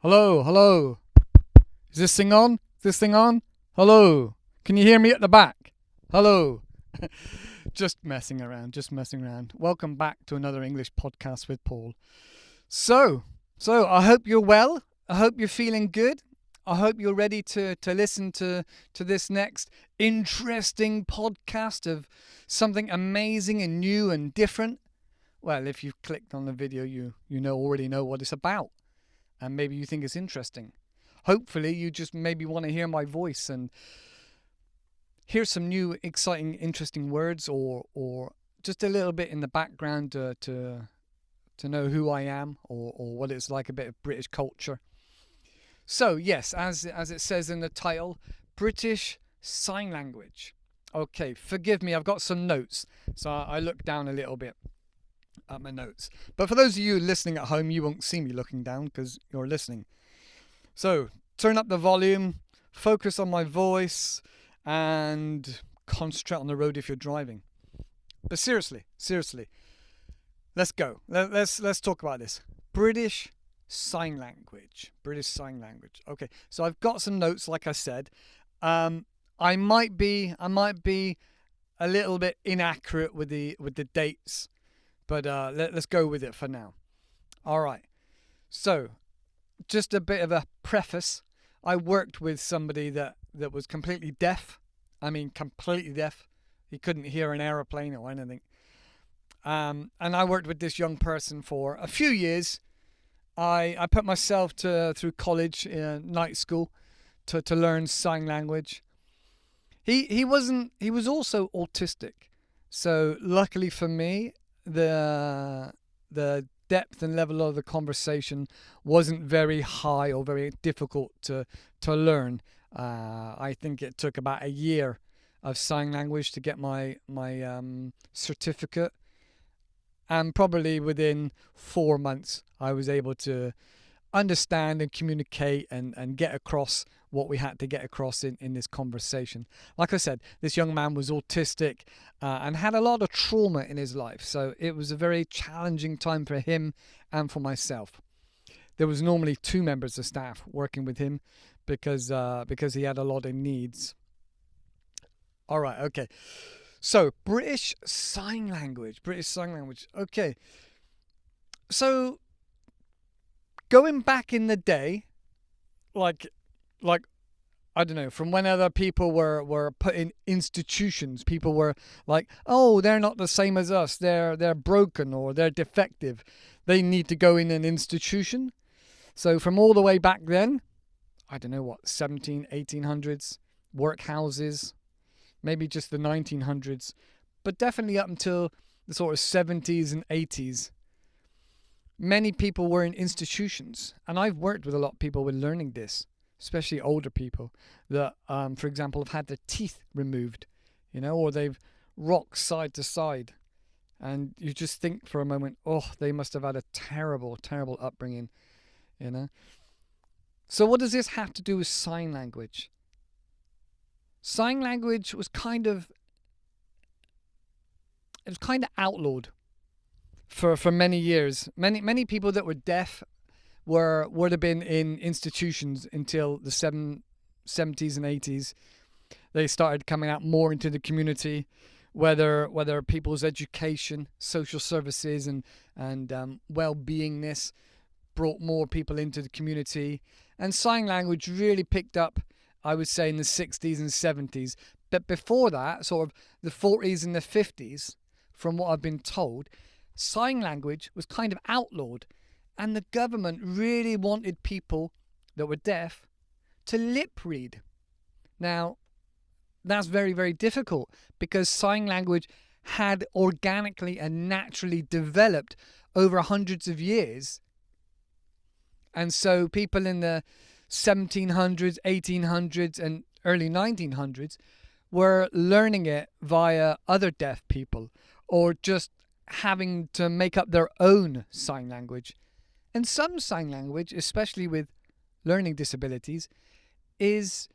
Hello, hello. Is this thing on? Is this thing on? Hello. Can you hear me at the back? Hello. Just messing around, just messing around. Welcome back to another English podcast with Paul. So I hope you're well. I hope you're feeling good. I hope you're ready to listen to this next interesting podcast of something amazing and new and different. Well, if you've clicked on the video, you already know what it's about. And maybe you think it's interesting. Hopefully you just maybe want to hear my voice and hear some new, exciting, interesting words or just a little bit in the background to know who I am or what it's like, a bit of British culture. So yes, as it says in the title, British Sign Language. Okay, forgive me, I've got some notes. So I looked down a little bit at my notes. But for those of you listening at home, you won't see me looking down because you're listening. So turn up the volume, focus on my voice, and concentrate on the road if you're driving. But seriously, let's go. Let's talk about this. British Sign Language. British Sign Language. Okay, so I've got some notes, like I said. I might be a little bit inaccurate with the dates, but let's go with it for now. All right. So, just a bit of a preface. I worked with somebody that was completely deaf. I mean, completely deaf. He couldn't hear an aeroplane or anything. And I worked with this young person for a few years. I put myself through college, night school, to learn sign language. He was also autistic. So luckily for me, the depth and level of the conversation wasn't very high or very difficult to learn. I think it took about a year of sign language to get my certificate, and probably within 4 months I was able to understand and communicate and get across what we had to get across in this conversation. Like I said, this young man was autistic and had a lot of trauma in his life, so it was a very challenging time for him and for myself. There was normally 2 members of staff working with him because he had a lot of needs. All right, okay. So British Sign Language. Okay. So going back in the day, like I don't know, from when other people were put in institutions, people were like, oh, they're not the same as us, they're broken or they're defective, they need to go in an institution. So from all the way back then, I don't know what, 1800s, workhouses, maybe just the 1900s, but definitely up until the sort of 70s and 80s, many people were in institutions. And I've worked with a lot of people with learning this, especially older people that, for example, have had their teeth removed, or they've rocked side to side. And you just think for a moment, oh, they must have had a terrible, terrible upbringing, So what does this have to do with sign language? Sign language was kind of outlawed for many years. Many people that were deaf would have been in institutions until the 70s and 80s. They started coming out more into the community, whether people's education, social services, and well-beingness brought more people into the community. And sign language really picked up, I would say, in the 60s and 70s. But before that, sort of the 40s and the 50s, from what I've been told, sign language was kind of outlawed. And the government really wanted people that were deaf to lip read. Now, that's very, very difficult because sign language had organically and naturally developed over hundreds of years. And so people in the 1700s, 1800s, and early 1900s were learning it via other deaf people or just having to make up their own sign language. And some sign language, especially with learning disabilities, is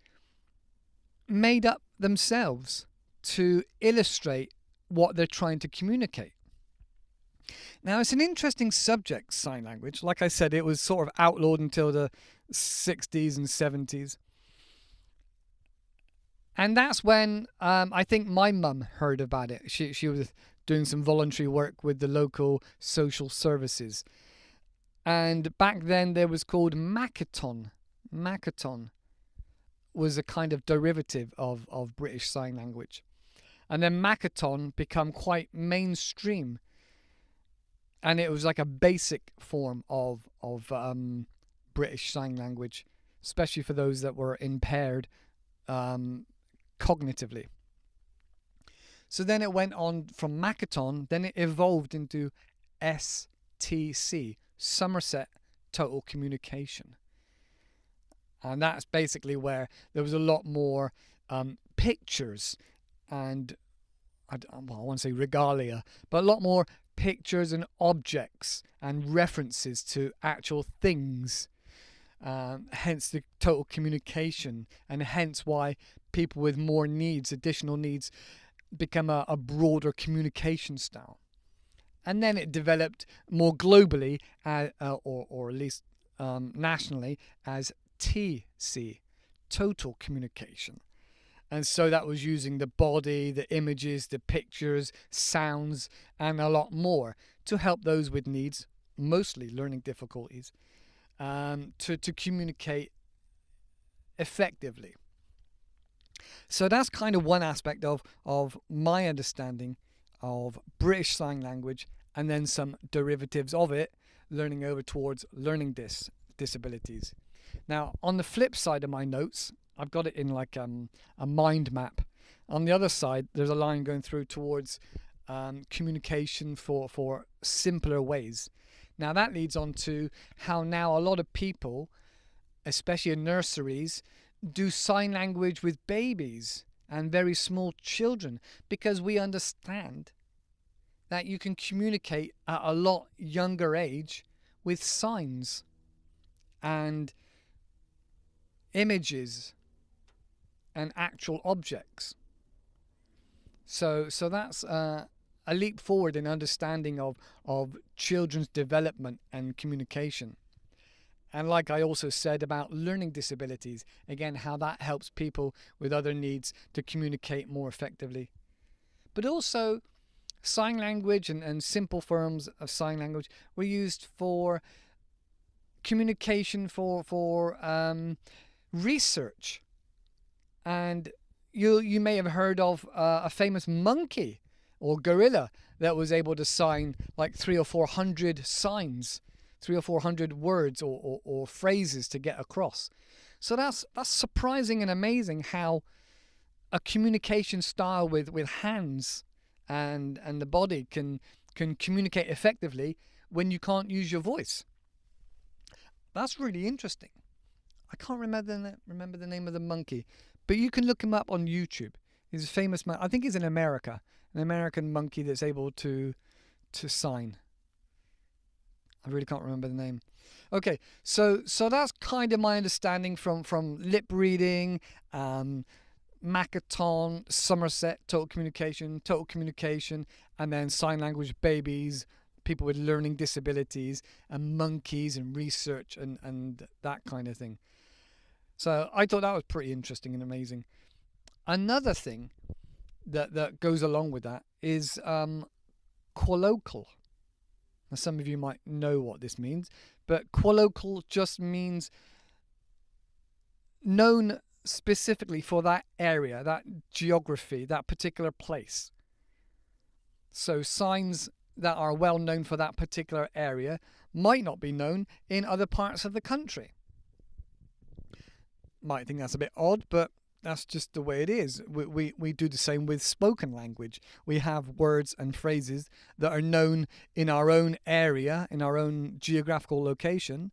made up themselves to illustrate what they're trying to communicate. Now, it's an interesting subject, sign language. Like I said, it was sort of outlawed until the 60s and 70s. And that's when I think my mum heard about it. She was doing some voluntary work with the local social services. And back then there was called Makaton. Makaton was a kind of derivative of British Sign Language. And then Makaton became quite mainstream. And it was like a basic form of British Sign Language, especially for those that were impaired cognitively. So then it went on from Makaton, then it evolved into STC, Somerset Total Communication. And that's basically where there was a lot more pictures and, I want to say regalia, but a lot more pictures and objects and references to actual things. Hence the total communication, and hence why people with more needs, additional needs, become a broader communication style. And then it developed more globally, or at least nationally, as TC, total communication. And so that was using the body, the images, the pictures, sounds, and a lot more to help those with needs, mostly learning difficulties, to communicate effectively. So that's kind of one aspect of my understanding of British Sign Language, and then some derivatives of it, learning over towards learning disabilities. Now, on the flip side of my notes, I've got it in like a mind map. On the other side, there's a line going through towards communication for simpler ways. Now, that leads on to how now a lot of people, especially in nurseries, do sign language with babies and very small children, because we understand that you can communicate at a lot younger age with signs and images and actual objects. So that's a leap forward in understanding of children's development and communication. And like I also said about learning disabilities, again, how that helps people with other needs to communicate more effectively. But also, sign language and simple forms of sign language were used for communication, for research. And you may have heard of a famous monkey or gorilla that was able to sign like 300 or 400 signs, 300 or 400 words or phrases to get across. So that's surprising and amazing how a communication style with hands and the body can communicate effectively when you can't use your voice. That's really interesting. I can't remember the name of the monkey, but you can look him up on YouTube. He's a famous man. I think he's in America, an American monkey that's able to sign. I really can't remember the name. Okay, so that's kind of my understanding from lip reading, Makaton, Somerset, total communication, and then sign language babies, people with learning disabilities, and monkeys and research and that kind of thing. So I thought that was pretty interesting and amazing. Another thing that goes along with that is colloquial. Now, some of you might know what this means, but colloquial just means known specifically for that area, that geography, that particular place. So signs that are well known for that particular area might not be known in other parts of the country. Might think that's a bit odd, but that's just the way it is. We do the same with spoken language. We have words and phrases that are known in our own area, in our own geographical location,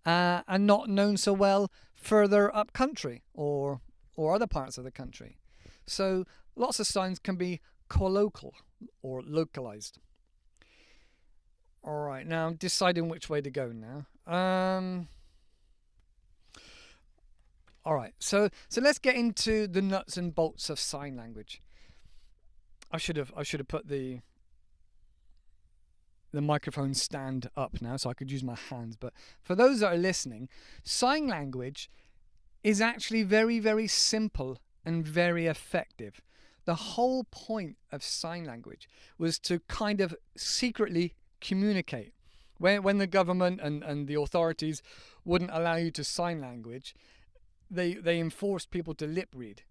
and not known so well further up country or other parts of the country. So lots of signs can be colloquial or localized. All right, now I'm deciding which way to go now. All right, so let's get into the nuts and bolts of sign language. I should have put the the microphone stand up now so I could use my hands. But for those that are listening, sign language is actually very, very simple and very effective. The whole point of sign language was to kind of secretly communicate. When the government and the authorities wouldn't allow you to sign language, they enforced people to lip read.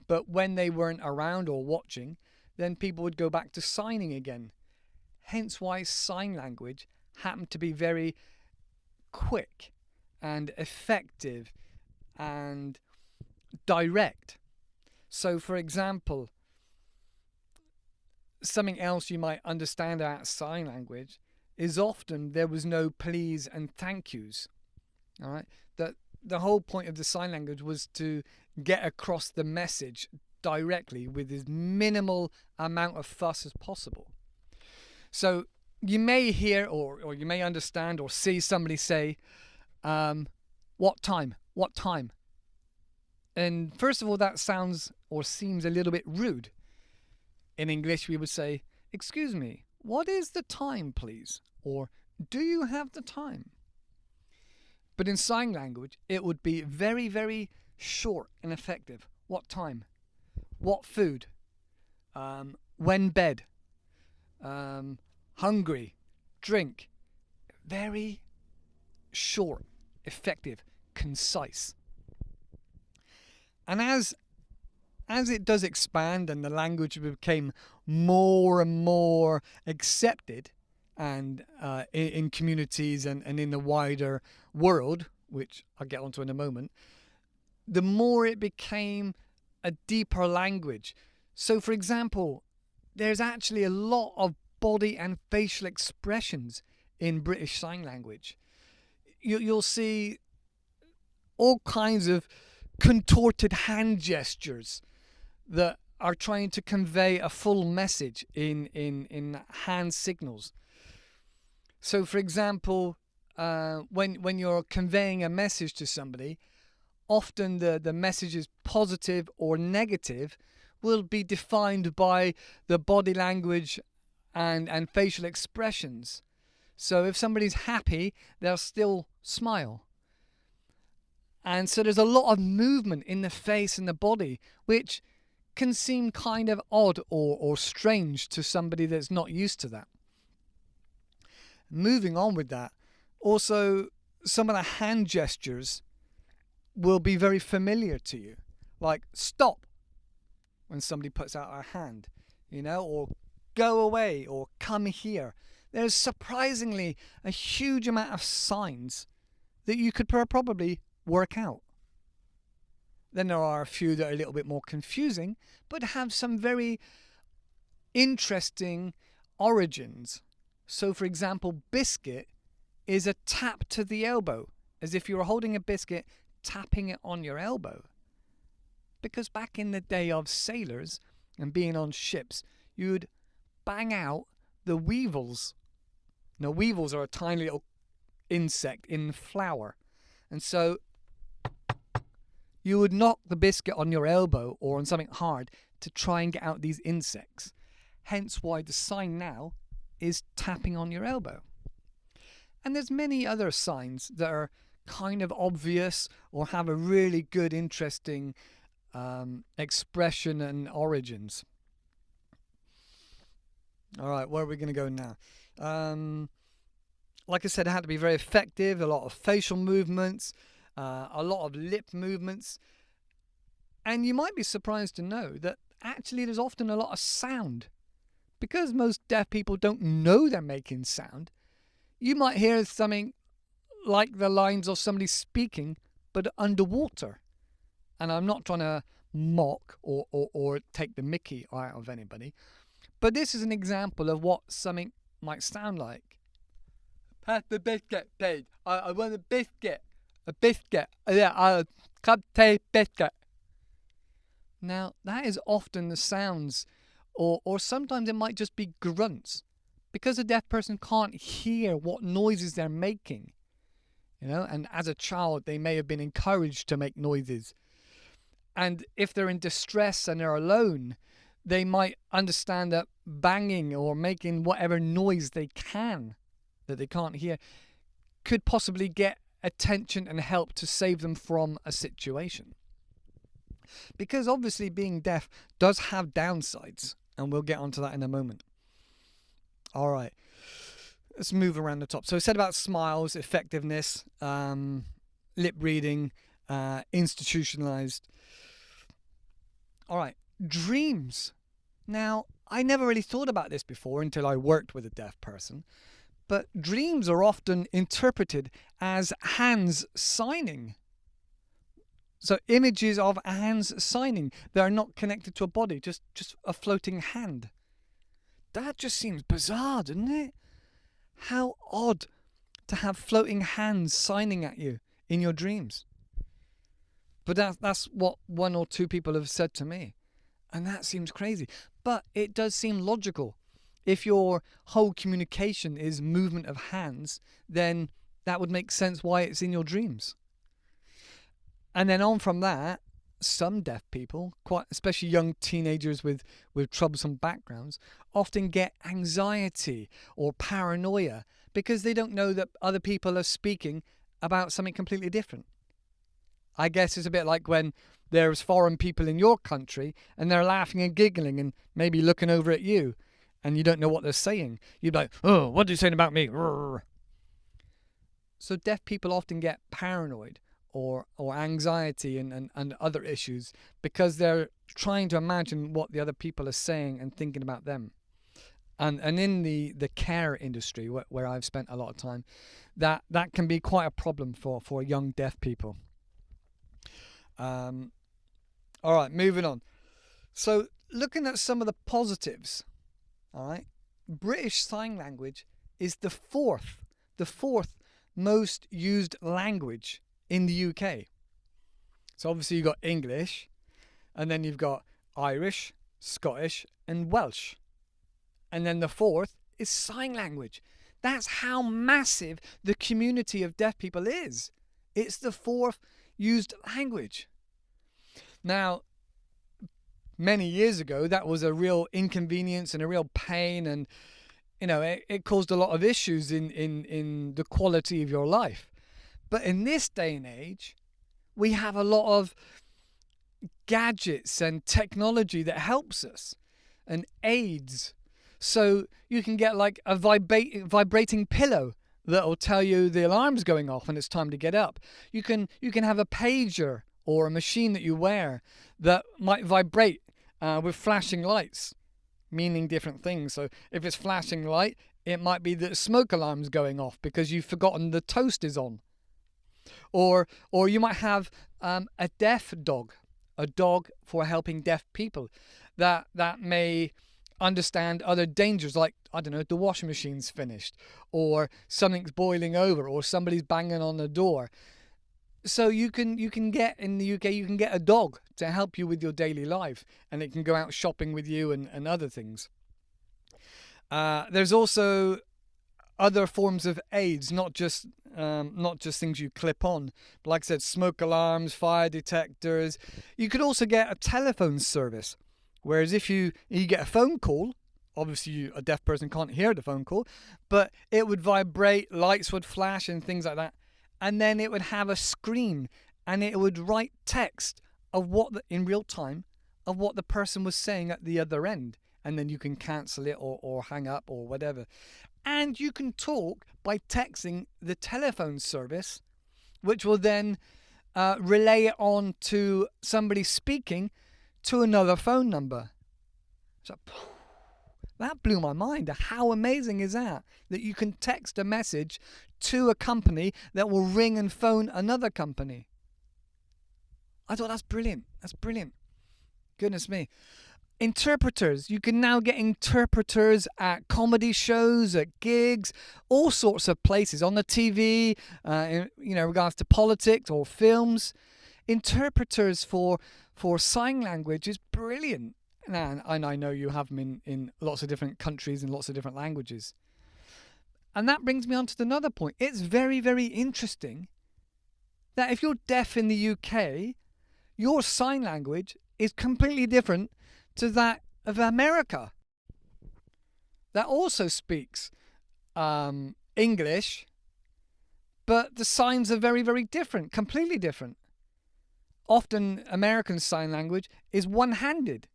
But when they weren't around or watching, then people would go back to signing again. Hence why sign language happened to be very quick and effective and direct. So, for example, something else you might understand about sign language is often there was no please and thank yous. All right, that the whole point of the sign language was to get across the message directly with as minimal amount of fuss as possible. So you may hear or you may understand or see somebody say, what time? What time? And first of all, that sounds or seems a little bit rude. In English, we would say, excuse me, what is the time, please? Or do you have the time? But in sign language, it would be very, very short and effective. What time? What food? When bed? Hungry? Drink? Very short, effective, concise. And as it does expand and the language became more and more accepted and in communities and in the wider world, which I'll get onto in a moment, the more it became a deeper language. So, for example, there's actually a lot of body and facial expressions in British Sign Language. You'll see all kinds of contorted hand gestures that are trying to convey a full message in hand signals. So, for example, when you're conveying a message to somebody, often the message is positive or negative will be defined by the body language and facial expressions. So if somebody's happy, they'll still smile. And so there's a lot of movement in the face and the body, which can seem kind of odd or strange to somebody that's not used to that. Moving on with that, also some of the hand gestures will be very familiar to you, like stop when somebody puts out a hand, or go away or come here. There's surprisingly a huge amount of signs that you could probably work out. Then there are a few that are a little bit more confusing, but have some very interesting origins. So, for example, biscuit is a tap to the elbow, as if you were holding a biscuit, tapping it on your elbow. Because back in the day of sailors and being on ships, you'd bang out the weevils. Now, weevils are a tiny little insect in flour. And so you would knock the biscuit on your elbow or on something hard to try and get out these insects. Hence why the sign now is tapping on your elbow. And there's many other signs that are kind of obvious or have a really good, interesting expression and origins. All right, where are we going to go now? Like I said, it had to be very effective, a lot of facial movements, a lot of lip movements. And you might be surprised to know that actually there's often a lot of sound. Because most deaf people don't know they're making sound, you might hear something like the lines of somebody speaking, but underwater. And I'm not trying to mock or take the mickey out of anybody, but this is an example of what something might sound like. Pass the biscuit, please. I want a biscuit. A biscuit. Yeah, I'll come take biscuit. Now, that is often the sounds, or sometimes it might just be grunts, because a deaf person can't hear what noises they're making. And as a child, they may have been encouraged to make noises. And if they're in distress and they're alone, they might understand that banging or making whatever noise they can that they can't hear could possibly get attention and help to save them from a situation. Because obviously being deaf does have downsides, and we'll get onto that in a moment. All right, let's move around the top. So I said about smiles, effectiveness, lip reading, institutionalized. All right, dreams. Now, I never really thought about this before until I worked with a deaf person, but dreams are often interpreted as hands signing. So images of hands signing that are not connected to a body, just a floating hand. That just seems bizarre, doesn't it? How odd to have floating hands signing at you in your dreams. But that's what one or two people have said to me. And that seems crazy. But it does seem logical. If your whole communication is movement of hands, then that would make sense why it's in your dreams. And then on from that, some deaf people, quite especially young teenagers with troublesome backgrounds, often get anxiety or paranoia because they don't know that other people are speaking about something completely different. I guess it's a bit like when there's foreign people in your country and they're laughing and giggling and maybe looking over at you and you don't know what they're saying. You'd be like, oh, what are you saying about me? So deaf people often get paranoid or anxiety and other issues because they're trying to imagine what the other people are saying and thinking about them. And in the care industry, where I've spent a lot of time, that can be quite a problem for young deaf people. All right, moving on. So looking at some of the positives, all right, British Sign Language is the fourth most used language in the UK. So obviously you've got English, and then you've got Irish, Scottish, and Welsh. And then the fourth is sign language. That's how massive the community of deaf people is. It's the fourth used language. Now, many years ago, that was a real inconvenience and a real pain, and it caused a lot of issues in the quality of your life. But in this day and age, we have a lot of gadgets and technology that helps us and aids. So you can get like a vibrating pillow that will tell you the alarm's going off and it's time to get up. You can have a pager or a machine that you wear that might vibrate with flashing lights, meaning different things. So if it's flashing light, it might be that smoke alarm's going off because you've forgotten the toast is on. Or you might have a deaf dog, a dog for helping deaf people that may understand other dangers, like, I don't know, the washing machine's finished, or something's boiling over, or somebody's banging on the door. So you can get, in the UK, you can get a dog to help you with your daily life, and it can go out shopping with you and other things. There's also other forms of aids, not just things you clip on, but like I said, smoke alarms, fire detectors. You could also get a telephone service, whereas if you get a phone call, obviously a deaf person can't hear the phone call, but it would vibrate, lights would flash and things like that, and then it would have a screen and it would write text of in real time of what the person was saying at the other end, and then you can cancel it or hang up or whatever. And you can talk by texting the telephone service, which will then relay it on to somebody speaking to another phone number. So that blew my mind. How amazing is that? That you can text a message to a company that will ring and phone another company. I thought that's brilliant. That's brilliant. Goodness me. Interpreters. You can now get interpreters at comedy shows, at gigs, all sorts of places, on the TV, in regards to politics or films. Interpreters for sign language is brilliant. And I know you have them in lots of different countries and lots of different languages. And that brings me on to another point. It's very, very interesting that if you're deaf in the UK, your sign language is completely different to that of America. that also speaks English, but the signs are very, very different, completely different. Often American Sign Language is one-handed.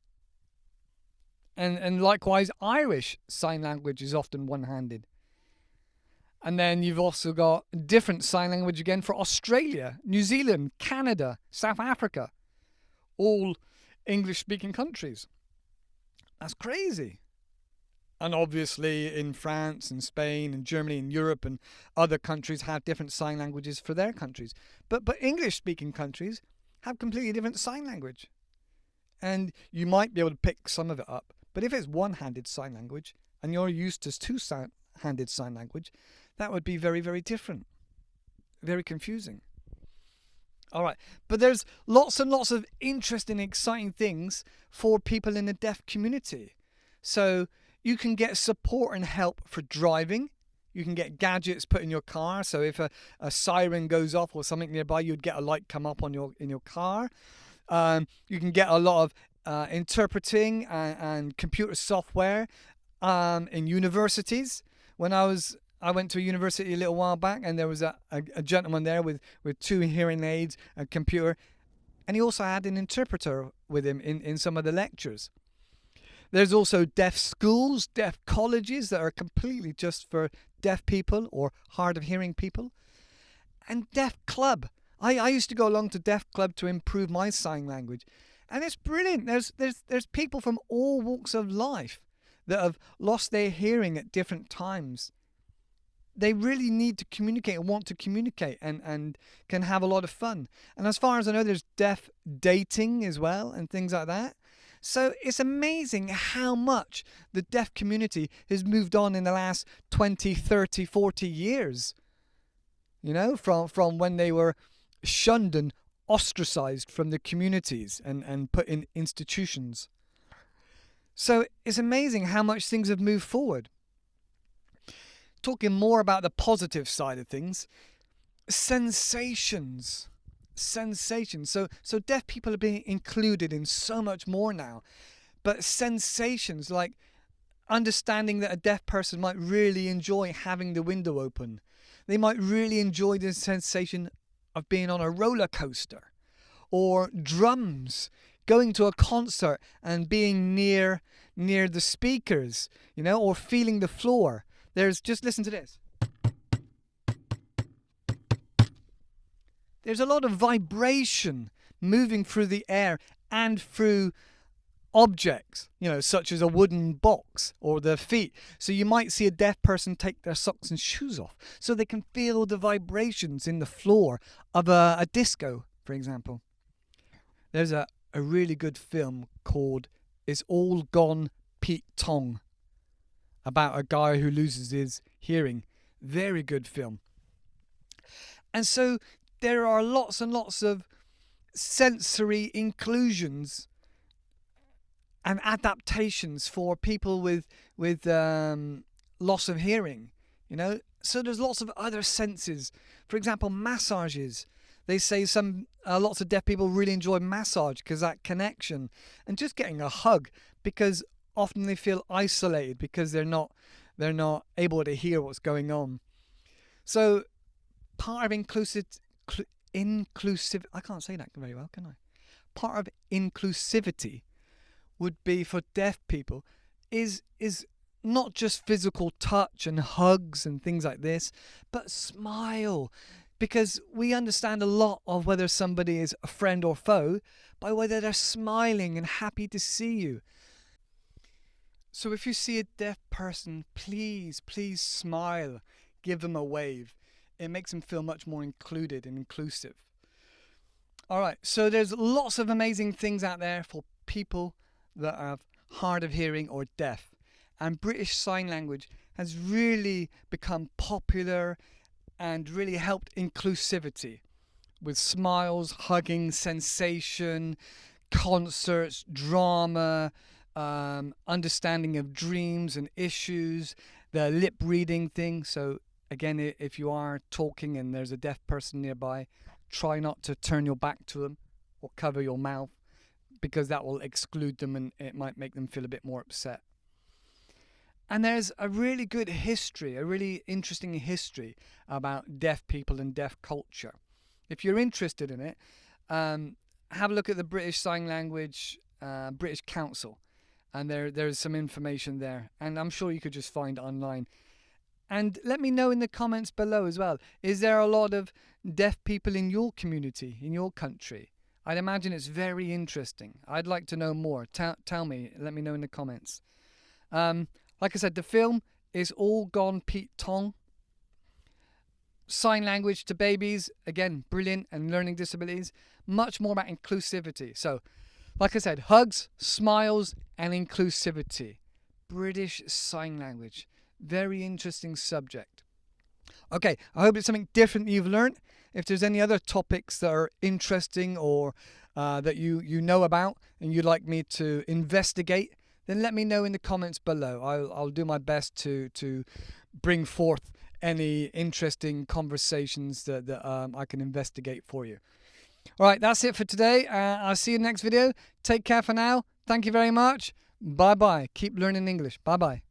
And likewise, Irish Sign Language is often one-handed. And then you've also got different sign language again for Australia, New Zealand, Canada, South Africa, all English-speaking countries. That's crazy. And obviously in France and Spain and Germany and Europe and other countries have different sign languages for their countries. But English-speaking countries have completely different sign language. And you might be able to pick some of it up. But if it's one-handed sign language and you're used to two-handed sign language, that would be very, very different. Very confusing. All right. But there's lots and lots of interesting, exciting things for people in the deaf community. So you can get support and help for driving. You can get gadgets put in your car. So if a siren goes off or something nearby, you'd get a light come up on in your car. You can get a lot of interpreting and computer software in universities. When I went to a university a little while back, and there was a gentleman there with two hearing aids, a computer, and he also had an interpreter with him in some of the lectures. There's also deaf schools, deaf colleges that are completely just for deaf people or hard of hearing people, and deaf club. I used to go along to deaf club to improve my sign language, and it's brilliant. There's people from all walks of life that have lost their hearing at different times. They really need to communicate and want to communicate and can have a lot of fun. And as far as I know, there's deaf dating as well and things like that. So it's amazing how much the deaf community has moved on in the last 20, 30, 40 years. You know, from when they were shunned and ostracized from the communities and put in institutions. So it's amazing how much things have moved forward. Talking more about the positive side of things, sensations. So deaf people are being included in so much more now. But sensations like understanding that a deaf person might really enjoy having the window open. They might really enjoy the sensation of being on a roller coaster, or drums, going to a concert and being near the speakers, you know, or feeling the floor. Just listen to this. There's a lot of vibration moving through the air and through objects, you know, such as a wooden box or their feet. So you might see a deaf person take their socks and shoes off so they can feel the vibrations in the floor of a disco, for example. There's a really good film called It's All Gone Pete Tong about a guy who loses his hearing. Very good film. And so there are lots and lots of sensory inclusions and adaptations for people with loss of hearing, you know. So there's lots of other senses. For example, massages. They say lots of deaf people really enjoy massage because that connection and just getting a hug, because often they feel isolated because they're not able to hear what's going on. So part of inclusive I can't say that very well, can I? Part of inclusivity would be for deaf people is not just physical touch and hugs and things like this, but smile. Because we understand a lot of whether somebody is a friend or foe by whether they're smiling and happy to see you. So if you see a deaf person, please smile. Give them a wave. It makes them feel much more included and inclusive. All right, so there's lots of amazing things out there for people that are hard of hearing or deaf. And British Sign Language has really become popular and really helped inclusivity with smiles, hugging, sensation, concerts, drama, understanding of dreams and issues, the lip reading thing. So again, if you are talking and there's a deaf person nearby, try not to turn your back to them or cover your mouth, because that will exclude them and it might make them feel a bit more upset. And there's a really good history, a really interesting history about deaf people and deaf culture. If you're interested in it, have a look at the British Sign Language British Council, and there's some information there, and I'm sure you could just find it online. And let me know in the comments below as well. Is there a lot of deaf people in your community, in your country? I'd imagine it's very interesting. I'd like to know more. Tell me. Let me know in the comments. Like I said, the film is All Gone Pete Tong. Sign language to babies, again, brilliant, and learning disabilities. Much more about inclusivity. So, like I said, hugs, smiles, and inclusivity. British Sign Language. Very interesting subject. Okay, I hope it's something different you've learned. If there's any other topics that are interesting or that you know about and you'd like me to investigate, then let me know in the comments below. I'll do my best to bring forth any interesting conversations that I can investigate for you. All right, that's it for today. I'll see you in the next video. Take care for now. Thank you very much. Bye-bye. Keep learning English. Bye-bye.